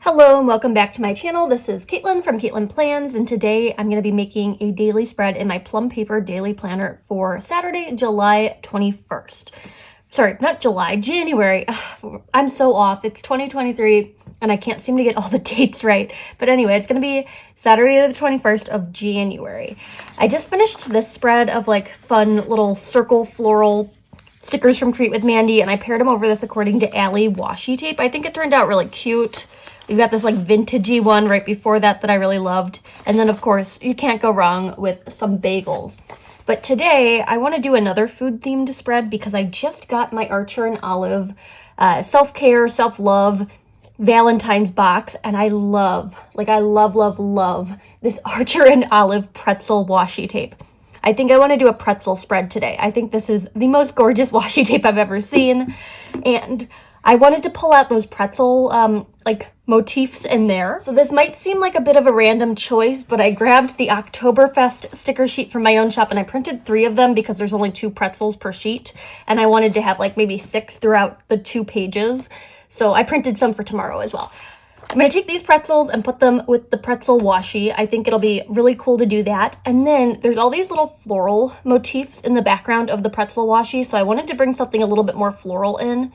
Hello and welcome back to my channel. This is Katelyn from Katelyn Plans, and today I'm going to be making a daily spread in my plum paper daily planner for Saturday, July 21st. Sorry, not July, January. I'm so off. It's 2023 and I can't seem to get all the dates right. But anyway, it's going to be Saturday the 21st of January. I just finished this spread of like fun little circle floral stickers from Create with Mandy, and I paired them over this according to Allie washi tape. I think it turned out really cute. We've got this like vintagey one right before that I really loved. And then of course, you can't go wrong with some bagels. But today I want to do another food themed spread because I just got my Archer and Olive self-care, self-love Valentine's box. And I love this Archer and Olive pretzel washi tape. I think I want to do a pretzel spread today. I think this is the most gorgeous washi tape I've ever seen. And I wanted to pull out those pretzel motifs in there. So this might seem like a bit of a random choice, but I grabbed the Oktoberfest sticker sheet from my own shop and I printed 3 of them because there's only 2 pretzels per sheet. And I wanted to have like maybe 6 throughout the 2 pages. So I printed some for tomorrow as well. I'm going to take these pretzels and put them with the pretzel washi. I think it'll be really cool to do that. And then there's all these little floral motifs in the background of the pretzel washi. So I wanted to bring something a little bit more floral in.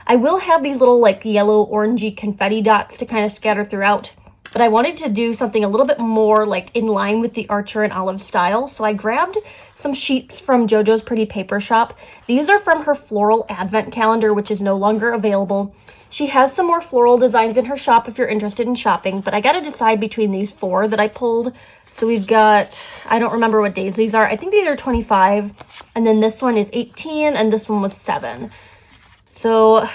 I will have these little like yellow orangey confetti dots to kind of scatter throughout, but I wanted to do something a little bit more like in line with the Archer and Olive style. So I grabbed some sheets from Jojos Pretty Paper Shop. These are from her floral advent calendar, which is no longer available. She has some more floral designs in her shop if you're interested in shopping, but I got to decide between these 4 that I pulled. So we've got, I don't remember what days these are. I think these are 25, and then this one is 18, and this one was 7. So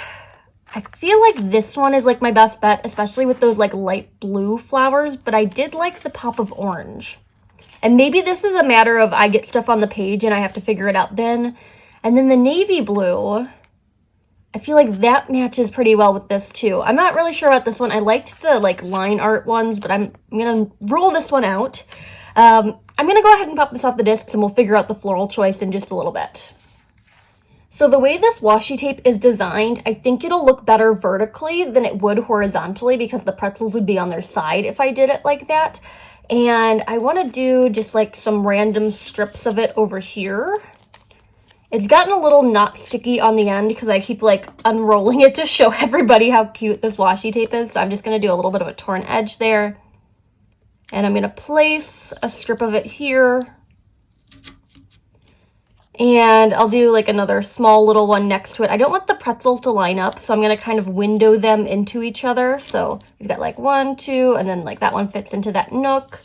I feel like this one is like my best bet, especially with those like light blue flowers, but I did like the pop of orange. And maybe this is a matter of I get stuff on the page and I have to figure it out then. And then the navy blue, I feel like that matches pretty well with this too. I'm not really sure about this one. I liked the like line art ones, but I'm going to rule this one out. I'm going to go ahead and pop this off the discs and we'll figure out the floral choice in just a little bit. So the way this washi tape is designed, I think it'll look better vertically than it would horizontally because the pretzels would be on their side if I did it like that. And I want to do just like some random strips of it over here. It's gotten a little not sticky on the end because I keep like unrolling it to show everybody how cute this washi tape is. So I'm just going to do a little bit of a torn edge there. And I'm going to place a strip of it here. And I'll do like another small little one next to it. I don't want the pretzels to line up, so I'm going to kind of window them into each other. So we've got like 1, 2, and then like that one fits into that nook.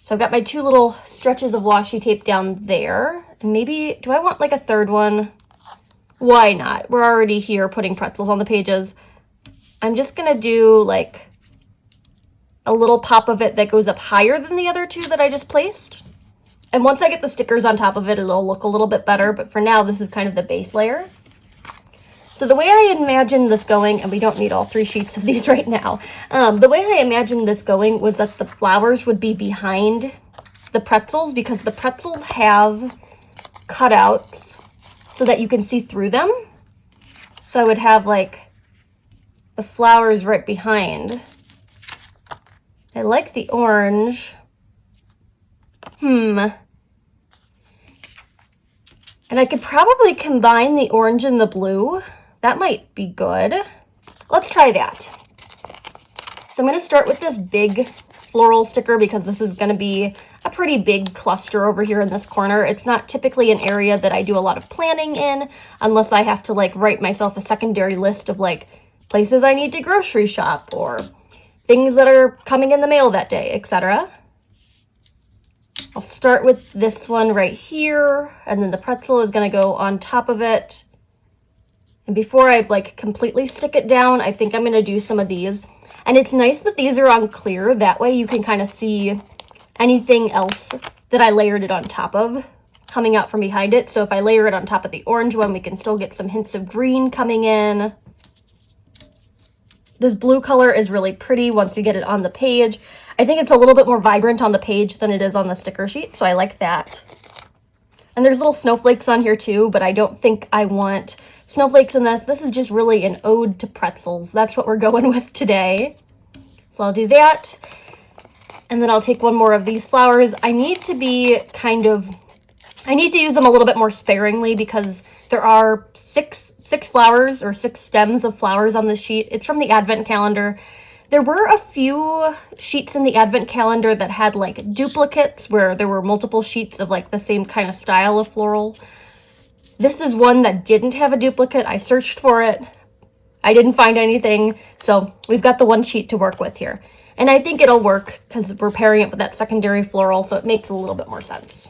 So I've got my 2 little stretches of washi tape down there. And maybe, do I want like a 3rd one? Why not? We're already here putting pretzels on the pages. I'm just going to do like a little pop of it that goes up higher than the other 2 that I just placed. And once I get the stickers on top of it, it'll look a little bit better. But for now, this is kind of the base layer. So the way I imagine this going, and we don't need all 3 sheets of these right now. The way I imagined this going was that the flowers would be behind the pretzels because the pretzels have cutouts so that you can see through them. So I would have like the flowers right behind. I like the orange. And I could probably combine the orange and the blue. That might be good. Let's try that. So I'm going to start with this big floral sticker because this is going to be a pretty big cluster over here in this corner. It's not typically an area that I do a lot of planning in unless I have to like write myself a secondary list of like places I need to grocery shop or things that are coming in the mail that day, etc. I'll start with this one right here, and then the pretzel is going to go on top of it. And before I like completely stick it down, I think I'm going to do some of these. And it's nice that these are on clear. That way you can kind of see anything else that I layered it on top of coming out from behind it. So if I layer it on top of the orange one, we can still get some hints of green coming in. This blue color is really pretty once you get it on the page. I think it's a little bit more vibrant on the page than it is on the sticker sheet, so I like that. And there's little snowflakes on here too, but I don't think I want snowflakes in this. This is just really an ode to pretzels. That's what we're going with today. So I'll do that. And then I'll take one more of these flowers. I need to use them a little bit more sparingly because there are six flowers or 6 stems of flowers on this sheet. It's from the Advent calendar. There were a few sheets in the Advent calendar that had like duplicates where there were multiple sheets of like the same kind of style of floral. This is one that didn't have a duplicate. I searched for it. I didn't find anything. So we've got the one sheet to work with here. And I think it'll work because we're pairing it with that secondary floral, so it makes a little bit more sense.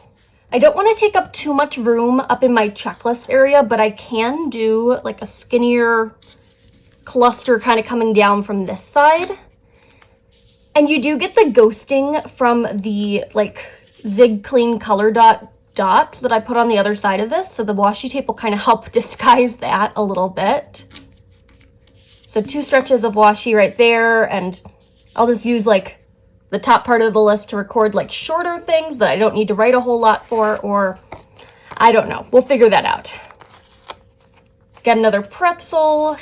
I don't want to take up too much room up in my checklist area, but I can do like a skinnier cluster kind of coming down from this side. And you do get the ghosting from the like Zig Clean color dots that I put on the other side of this. So the washi tape will kind of help disguise that a little bit. So 2 stretches of washi right there, and I'll just use like the top part of the list to record like shorter things that I don't need to write a whole lot for, or I don't know. We'll figure that out. Got another pretzel.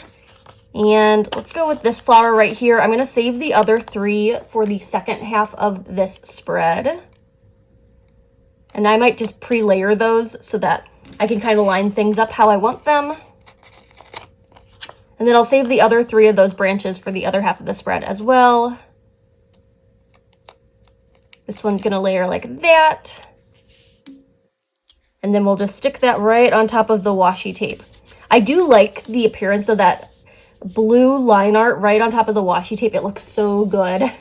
And let's go with this flower right here. I'm going to save the other 3 for the second half of this spread. And I might just pre-layer those so that I can kind of line things up how I want them. And then I'll save the other 3 of those branches for the other half of the spread as well. This one's going to layer like that. And then we'll just stick that right on top of the washi tape. I do like the appearance of that blue line art right on top of the washi tape. It looks so good.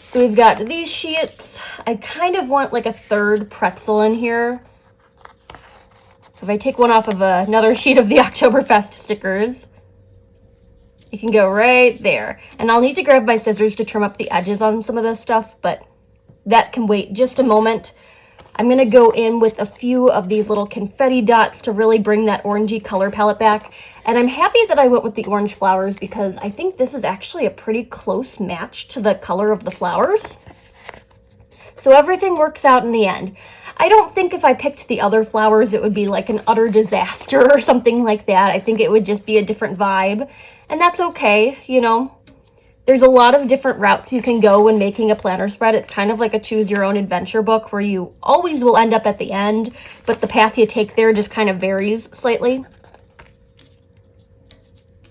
So we've got these sheets. I kind of want like a 3rd pretzel in here. So if I take one off of another sheet of the Oktoberfest stickers, it can go right there. And I'll need to grab my scissors to trim up the edges on some of this stuff, but that can wait just a moment. I'm going to go in with a few of these little confetti dots to really bring that orangey color palette back. And I'm happy that I went with the orange flowers because I think this is actually a pretty close match to the color of the flowers. So everything works out in the end. I don't think if I picked the other flowers, it would be like an utter disaster or something like that. I think it would just be a different vibe. And that's okay, you know. There's a lot of different routes you can go when making a planner spread. It's kind of like a choose your own adventure book where you always will end up at the end, but the path you take there just kind of varies slightly.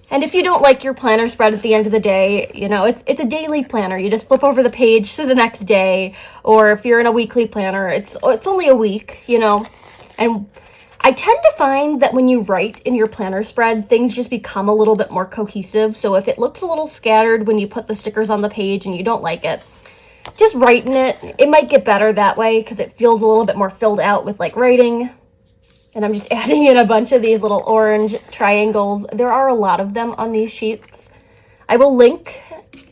And if you don't like your planner spread at the end of the day, you know, it's a daily planner. You just flip over the page to the next day. Or if you're in a weekly planner, it's only a week, you know. And I tend to find that when you write in your planner spread, things just become a little bit more cohesive. So if it looks a little scattered when you put the stickers on the page and you don't like it, just write in it. It might get better that way because it feels a little bit more filled out with like writing. And I'm just adding in a bunch of these little orange triangles. There are a lot of them on these sheets. I will link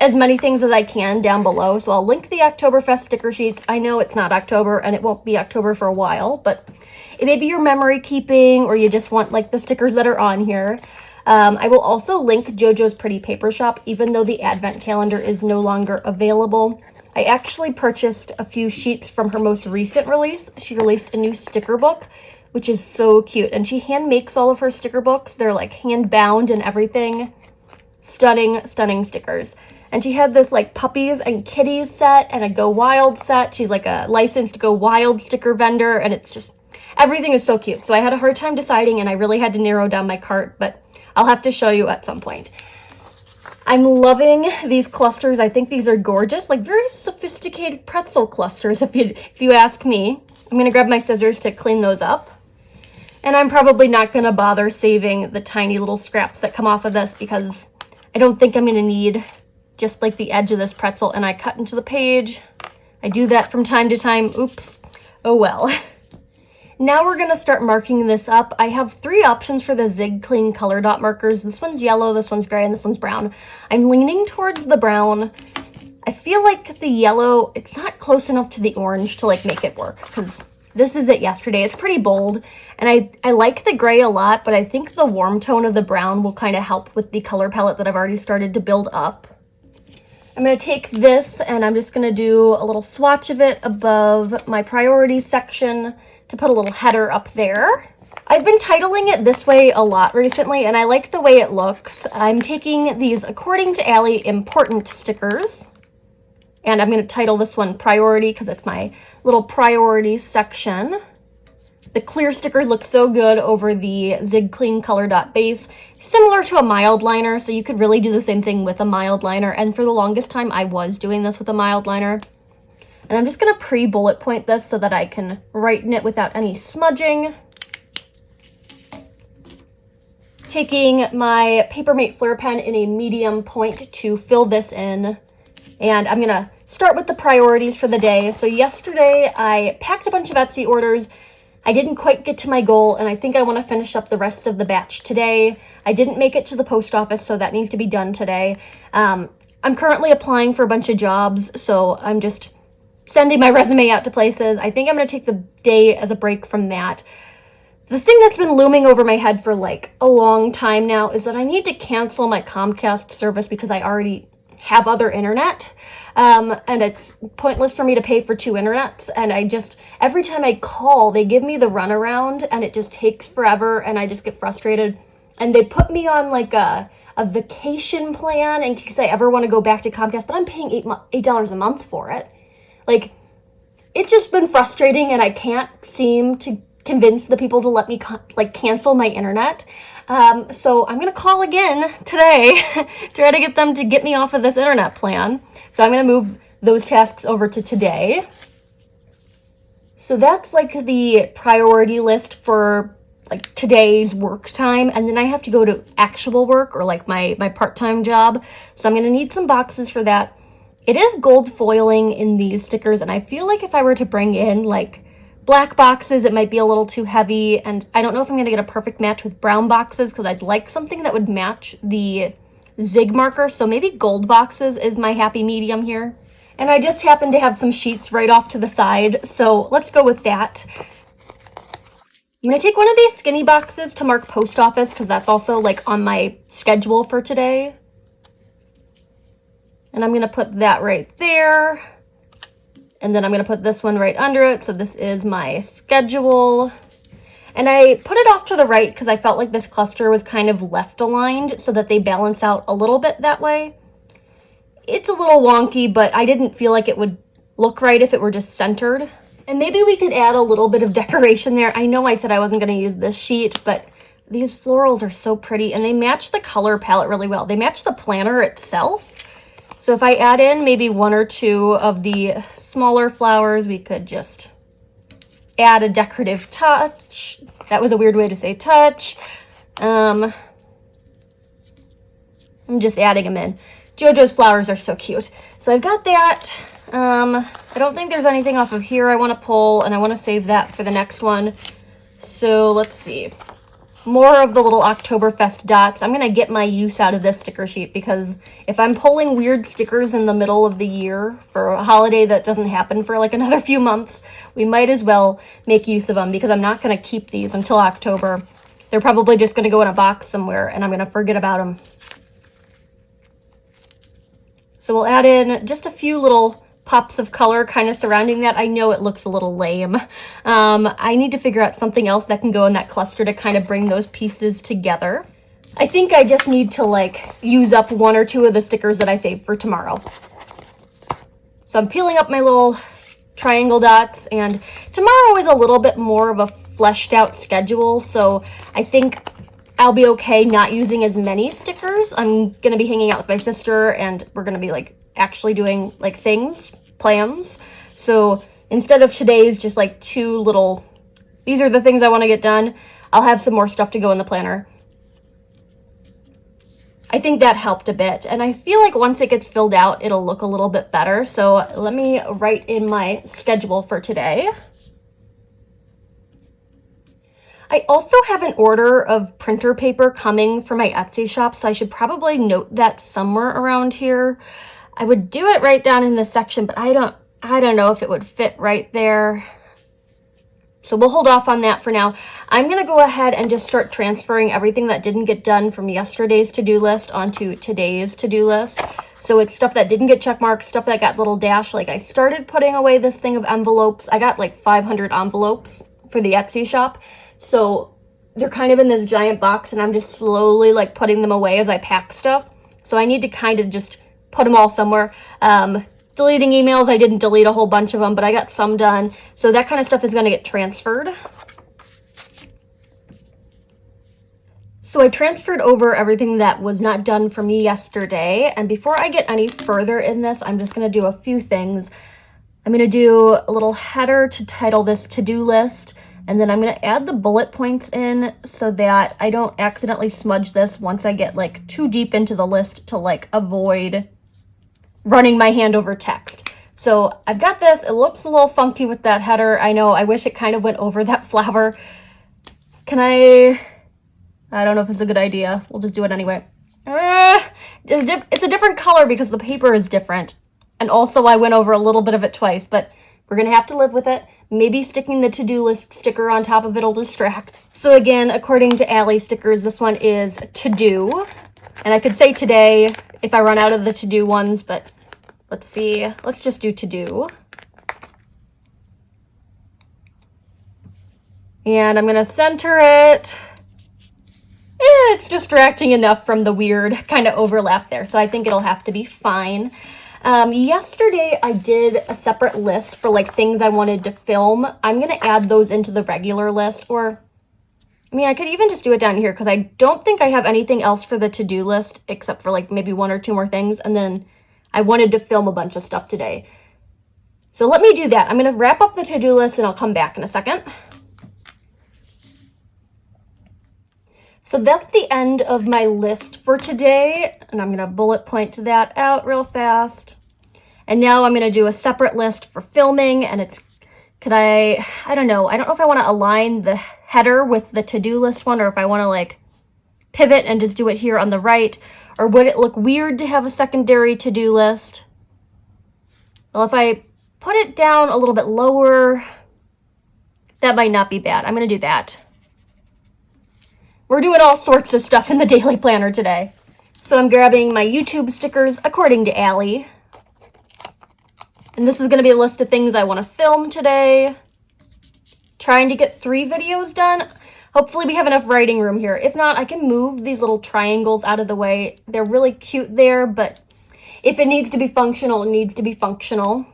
as many things as I can down below. So I'll link the Oktoberfest sticker sheets. I know it's not October and it won't be October for a while, but it may be your memory keeping or you just want like the stickers that are on here. I will also link Jojo's Pretty Paper Shop, even though the Advent calendar is no longer available. I actually purchased a few sheets from her most recent release. She released a new sticker book, which is so cute. And she hand makes all of her sticker books. They're like hand bound and everything. Stunning, stunning stickers. And she had this like puppies and kitties set and a Go Wild set. She's like a licensed Go Wild sticker vendor, and it's just, everything is so cute. So I had a hard time deciding and I really had to narrow down my cart, but I'll have to show you at some point. I'm loving these clusters. I think these are gorgeous, like very sophisticated pretzel clusters if you ask me. I'm gonna grab my scissors to clean those up. And I'm probably not gonna bother saving the tiny little scraps that come off of this because I don't think I'm gonna need just like the edge of this pretzel. And I cut into the page. I do that from time to time. Oops. Oh well. Now we're gonna start marking this up. I have 3 options for the Zig Clean color dot markers. This one's yellow, this one's gray, and this one's brown. I'm leaning towards the brown. I feel like the yellow, it's not close enough to the orange to like make it work because this is it yesterday. It's pretty bold, and I like the gray a lot, but I think the warm tone of the brown will kind of help with the color palette that I've already started to build up. I'm going to take this and I'm just going to do a little swatch of it above my priorities section to put a little header up there. I've been titling it this way a lot recently, and I like the way it looks. I'm taking these According to Allie important stickers, and I'm going to title this one Priority because it's my little priorities section. The clear stickers look so good over the Zig Clean Color Dot base, similar to a mild liner, so you could really do the same thing with a mild liner, and for the longest time I was doing this with a mild liner. And I'm just going to pre-bullet point this so that I can write in it without any smudging. Taking my Papermate Flair pen in a medium point to fill this in. And I'm going to start with the priorities for the day. So yesterday I packed a bunch of Etsy orders. I didn't quite get to my goal, and I think I want to finish up the rest of the batch today. I didn't make it to the post office, so that needs to be done today. I'm currently applying for a bunch of jobs, so I'm just sending my resume out to places. I think I'm going to take the day as a break from that. The thing that's been looming over my head for like a long time now is that I need to cancel my Comcast service because I already have other internet. And it's pointless for me to pay for 2 internets, and every time I call, they give me the runaround, and it just takes forever, and I just get frustrated. And they put me on like a vacation plan in case I ever want to go back to Comcast, but I'm paying $8 a month for it. Like, it's just been frustrating, and I can't seem to convince the people to let me cancel my internet. So I'm gonna call again today, try to get them to get me off of this internet plan. So I'm gonna move those tasks over to today. So that's like the priority list for like today's work time, and then I have to go to actual work or like my part-time job. So I'm gonna need some boxes for that. It is gold foiling in these stickers, and I feel like if I were to bring in like black boxes, it might be a little too heavy, and I don't know if I'm going to get a perfect match with brown boxes because I'd like something that would match the Zig marker, so maybe gold boxes is my happy medium here. And I just happen to have some sheets right off to the side, so let's go with that. I'm going to take one of these skinny boxes to mark post office because that's also like on my schedule for today. And I'm going to put that right there. And then I'm going to put this one right under it. So this is my schedule. And I put it off to the right because I felt like this cluster was kind of left aligned so that they balance out a little bit that way. It's a little wonky, but I didn't feel like it would look right if it were just centered. And maybe we could add a little bit of decoration there. I know I said I wasn't going to use this sheet, but these florals are so pretty and they match the color palette really well. They match the planner itself. So if I add in maybe 1 or 2 of the smaller flowers, we could just add a decorative touch. That was a weird way to say touch. I'm just adding them in. Jojos flowers are so cute. So I've got that. I don't think there's anything off of here I want to pull, and I want to save that for the next one. So let's see. More of the little Oktoberfest dots. I'm going to get my use out of this sticker sheet because if I'm pulling weird stickers in the middle of the year for a holiday that doesn't happen for like another few months, we might as well make use of them because I'm not going to keep these until October. They're probably just going to go in a box somewhere and I'm going to forget about them. So we'll add in just a few little pops of color kind of surrounding that. I know it looks a little lame. I need to figure out something else that can go in that cluster to kind of bring those pieces together. I think I just need to like use up 1 or 2 of the stickers that I saved for tomorrow. So I'm peeling up my little triangle dots, and tomorrow is a little bit more of a fleshed out schedule, so I think I'll be okay not using as many stickers. I'm gonna be hanging out with my sister and we're gonna be like actually doing like plans. So instead of today's just like 2 little, these are the things I want to get done, I'll have some more stuff to go in the planner. I think that helped a bit, and I feel like once it gets filled out, it'll look a little bit better. So let me write in my schedule for today. I also have an order of printer paper coming for my Etsy shop, so I should probably note that somewhere around here. I would do it right down in this section, but I don't know if it would fit right there. So we'll hold off on that for now. I'm going to go ahead and just start transferring everything that didn't get done from yesterday's to-do list onto today's to-do list. So it's stuff that didn't get check marks, stuff that got little dash. Like I started putting away this thing of envelopes. I got like 500 envelopes for the Etsy shop. So they're kind of in this giant box and I'm just slowly like putting them away as I pack stuff. So I need to kind of just put them all somewhere. Deleting emails, I didn't delete a whole bunch of them, but I got some done. So that kind of stuff is going to get transferred. So I transferred over everything that was not done for me yesterday. And before I get any further in this, I'm just going to do a few things. I'm going to do a little header to title this to-do list. And then I'm going to add the bullet points in so that I don't accidentally smudge this once I get like too deep into the list to like avoid running my hand over text. So I've got this. It looks a little funky with that header. I know, I wish it kind of went over that flower. I don't know if it's a good idea. We'll just do it anyway. It's a different color because the paper is different. And also I went over a little bit of it twice, but we're going to have to live with it. Maybe sticking the to-do list sticker on top of it will distract. So again, according to Allie stickers, this one is to-do. And I could say today if I run out of the to-do ones, but let's see. Let's just do to-do. And I'm going to center it. It's distracting enough from the weird kind of overlap there. So I think it'll have to be fine. Yesterday I did a separate list for like things I wanted to film. I'm going to add those into the regular list, or I mean, I could even just do it down here because I don't think I have anything else for the to-do list except for like maybe one or two more things. And then I wanted to film a bunch of stuff today. So let me do that. I'm going to wrap up the to-do list and I'll come back in a second. So that's the end of my list for today, and I'm going to bullet point that out real fast. And now I'm going to do a separate list for filming, and I don't know if I want to align the header with the to-do list one, or if I want to like pivot and just do it here on the right, or would it look weird to have a secondary to-do list? Well, if I put it down a little bit lower, that might not be bad. I'm going to do that. We're doing all sorts of stuff in the daily planner today. So I'm grabbing my YouTube stickers according to Allie. And this is going to be a list of things I want to film today. Trying to get 3 videos done. Hopefully we have enough writing room here. If not, I can move these little triangles out of the way. They're really cute there, but if it needs to be functional, it needs to be functional.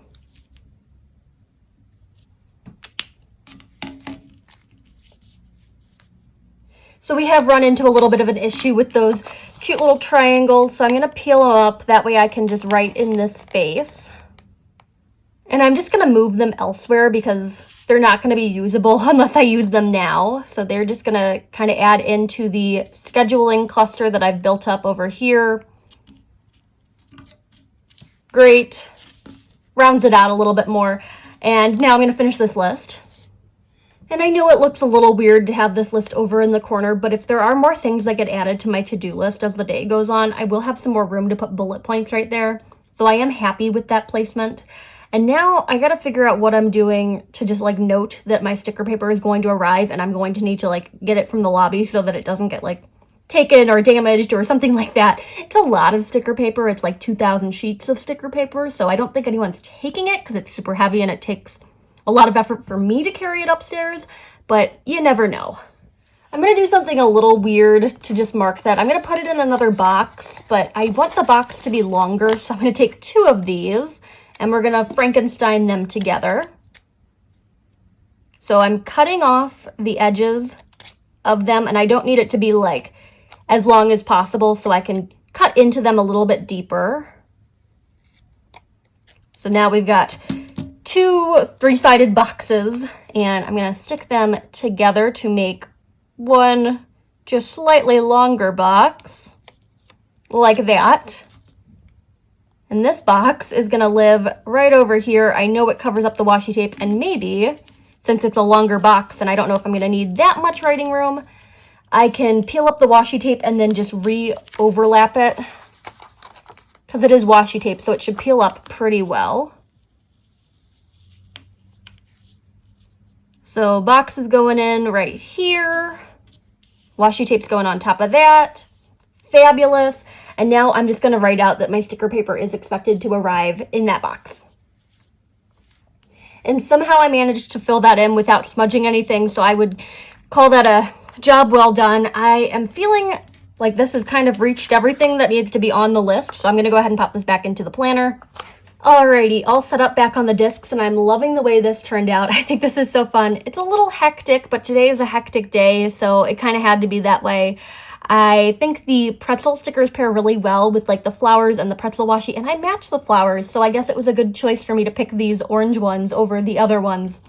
So we have run into a little bit of an issue with those cute little triangles, so I'm going to peel them up. That way I can just write in this space. And I'm just going to move them elsewhere because they're not going to be usable unless I use them now. So they're just going to kind of add into the scheduling cluster that I've built up over here. Great. Rounds it out a little bit more. And now I'm going to finish this list. And I know it looks a little weird to have this list over in the corner, but if there are more things that get added to my to-do list as the day goes on, I will have some more room to put bullet points right there. So I am happy with that placement. And now I got to figure out what I'm doing to just like note that my sticker paper is going to arrive and I'm going to need to like get it from the lobby so that it doesn't get like taken or damaged or something like that. It's a lot of sticker paper. It's like 2,000 sheets of sticker paper. So I don't think anyone's taking it because it's super heavy and it takes a lot of effort for me to carry it upstairs, but you never know. I'm going to do something a little weird to just mark that. I'm going to put it in another box, but I want the box to be longer, so I'm going to take 2 of these, and we're going to Frankenstein them together. So I'm cutting off the edges of them, and I don't need it to be like as long as possible, so I can cut into them a little bit deeper. So now we've got 2 3-sided boxes, and I'm going to stick them together to make one just slightly longer box, like that. And this box is going to live right over here. I know it covers up the washi tape, and maybe, since it's a longer box and I don't know if I'm going to need that much writing room, I can peel up the washi tape and then just re-overlap it, because it is washi tape, so it should peel up pretty well. So box is going in right here. Washi tape's going on top of that. Fabulous. And now I'm just going to write out that my sticker paper is expected to arrive in that box. And somehow I managed to fill that in without smudging anything, so I would call that a job well done. I am feeling like this has kind of reached everything that needs to be on the list, so I'm going to go ahead and pop this back into the planner. Alrighty, all set up back on the discs, and I'm loving the way this turned out. I think this is so fun. It's a little hectic, but today is a hectic day, so it kind of had to be that way. I think the pretzel stickers pair really well with like the flowers and the pretzel washi, and I match the flowers, so I guess it was a good choice for me to pick these orange ones over the other ones.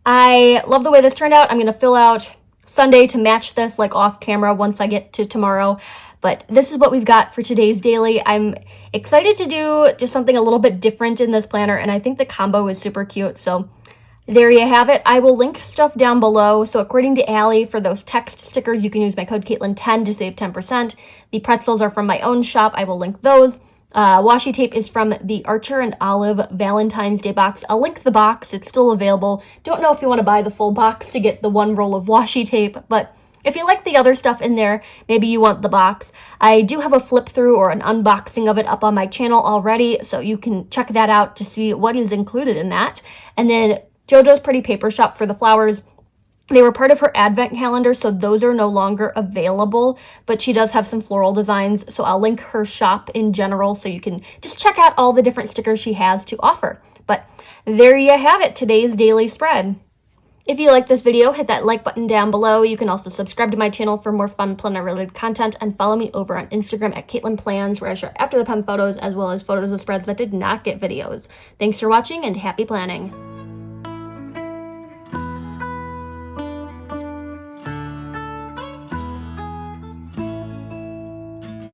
I love the way this turned out. I'm going to fill out Sunday to match this like off camera once I get to tomorrow. But this is what we've got for today's daily. I'm excited to do just something a little bit different in this planner, and I think the combo is super cute. So there you have it. I will link stuff down below. So according to Allie, for those text stickers, you can use my code Katelyn10 to save 10%. The pretzels are from my own shop. I will link those. Washi tape is from the Archer and Olive Valentine's Day box. I'll link the box. It's still available. Don't know if you want to buy the full box to get the one roll of washi tape, but if you like the other stuff in there, maybe you want the box. I do have a flip through or an unboxing of it up on my channel already, so you can check that out to see what is included in that. And then Jojos Pretty Paper Shop for the flowers. They were part of her advent calendar, so those are no longer available, but she does have some floral designs, so I'll link her shop in general so you can just check out all the different stickers she has to offer. But there you have it, today's daily spread. If you like this video, hit that like button down below. You can also subscribe to my channel for more fun planner-related content, and follow me over on Instagram at Katelyn Plans, where I share after the pen photos as well as photos of spreads that did not get videos. Thanks for watching, and happy planning!